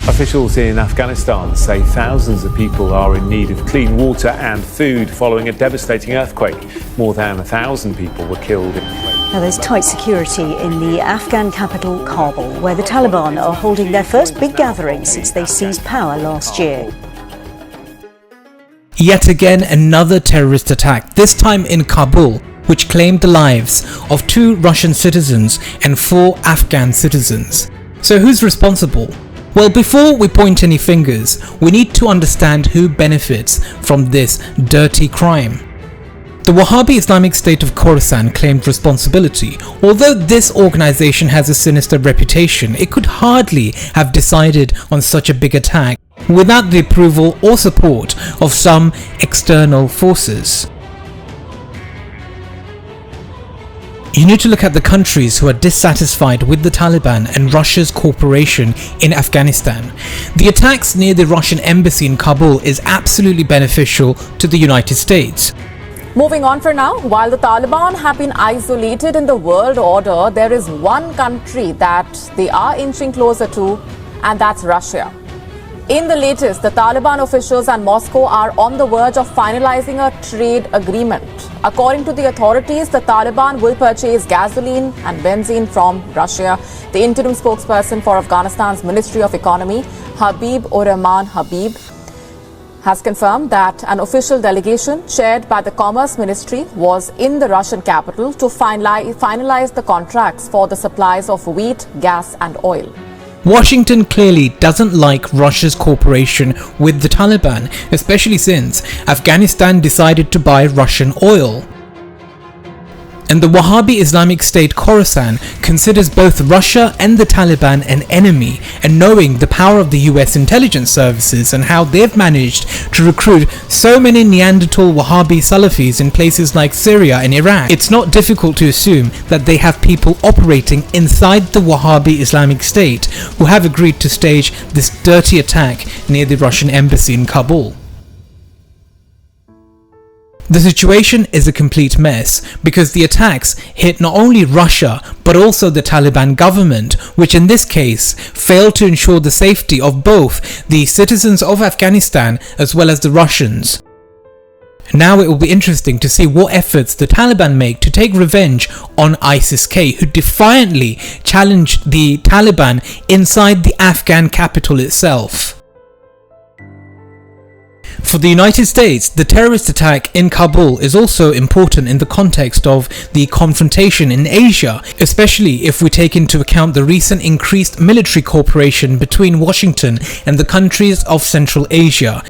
Officials in Afghanistan say thousands of people are in need of clean water and food following a devastating earthquake. More than 1,000 people were killed in the quake. Now, there's tight security in the Afghan capital, Kabul, where the Taliban are holding their first big gathering since they seized power last year. Yet again, another terrorist attack, this time in Kabul, which claimed the lives of 2 Russian citizens and 4 Afghan citizens. So who's responsible? Well, before we point any fingers, we need to understand who benefits from this dirty crime. The Wahhabi Islamic State of Khorasan claimed responsibility. Although this organization has a sinister reputation, it could hardly have decided on such a big attack without the approval or support of some external forces. You need to look at the countries who are dissatisfied with the Taliban and Russia's cooperation in Afghanistan. The attacks near the Russian embassy in Kabul is absolutely beneficial to the United States. Moving on for now, while the Taliban have been isolated in the world order, there is one country that they are inching closer to, and that's Russia. In the latest, the Taliban officials and Moscow are on the verge of finalizing a trade agreement. According to the authorities, the Taliban will purchase gasoline and benzene from Russia. The interim spokesperson for Afghanistan's Ministry of Economy, Imran Khan, has confirmed that an official delegation chaired by the Commerce Ministry was in the Russian capital to finalize the contracts for the supplies of wheat, gas and oil. Washington clearly doesn't like Russia's cooperation with the Taliban, especially since Afghanistan decided to buy Russian oil. And the Wahhabi Islamic State Khorasan considers both Russia and the Taliban an enemy, and knowing the power of the US intelligence services and how they've managed to recruit so many Neanderthal Wahhabi Salafis in places like Syria and Iraq, it's not difficult to assume that they have people operating inside the Wahhabi Islamic State who have agreed to stage this dirty attack near the Russian embassy in Kabul. The situation is a complete mess because the attacks hit not only Russia but also the Taliban government, which in this case failed to ensure the safety of both the citizens of Afghanistan as well as the Russians. Now it will be interesting to see what efforts the Taliban make to take revenge on ISIS-K, who defiantly challenged the Taliban inside the Afghan capital itself. For the United States, the terrorist attack in Kabul is also important in the context of the confrontation in Asia, especially if we take into account the recent increased military cooperation between Washington and the countries of Central Asia.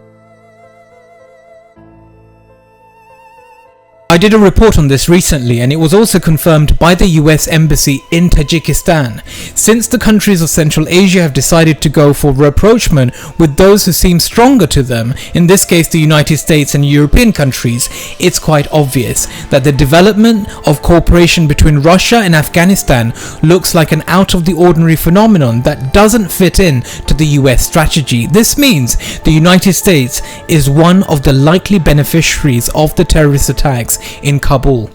I did a report on this recently, and it was also confirmed by the US Embassy in Tajikistan. Since the countries of Central Asia have decided to go for rapprochement with those who seem stronger to them, in this case the United States and European countries, it's quite obvious that the development of cooperation between Russia and Afghanistan looks like an out-of-the-ordinary phenomenon that doesn't fit in to the US strategy. This means the United States is one of the likely beneficiaries of the terrorist attacks in Kabul.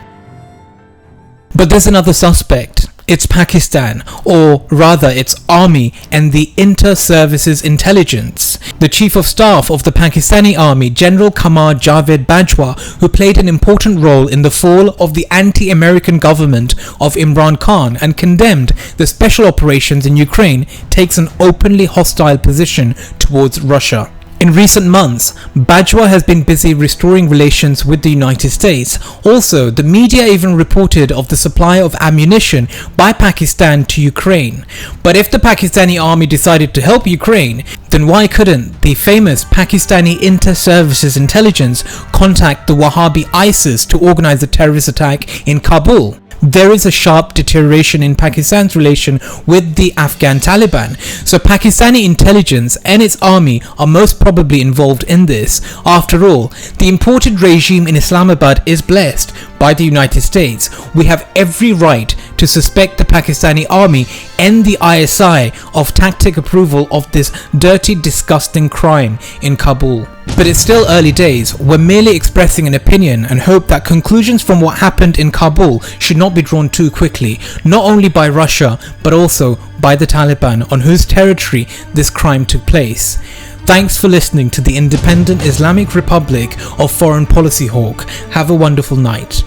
But there's another suspect. It's Pakistan, or rather its army and the inter-services intelligence. The Chief of Staff of the Pakistani Army, General Qamar Javed Bajwa, who played an important role in the fall of the anti-American government of Imran Khan and condemned the special operations in Ukraine, takes an openly hostile position towards Russia. In recent months, Bajwa has been busy restoring relations with the United States. Also, the media even reported of the supply of ammunition by Pakistan to Ukraine. But if the Pakistani army decided to help Ukraine, then why couldn't the famous Pakistani inter-services intelligence contact the Wahhabi ISIS to organize a terrorist attack in Kabul? There is a sharp deterioration in Pakistan's relation with the Afghan Taliban, so Pakistani intelligence and its army are most probably involved in this. After all, the imported regime in Islamabad is blessed by the United States. We have every right to suspect the Pakistani army and the ISI of tacit approval of this dirty, disgusting crime in Kabul. But it's still early days. We're merely expressing an opinion and hope that conclusions from what happened in Kabul should not be drawn too quickly, not only by Russia but also by the Taliban, on whose territory this crime took place. Thanks for listening to the Independent Islamic Republic of Foreign Policy Hawk. Have a wonderful night.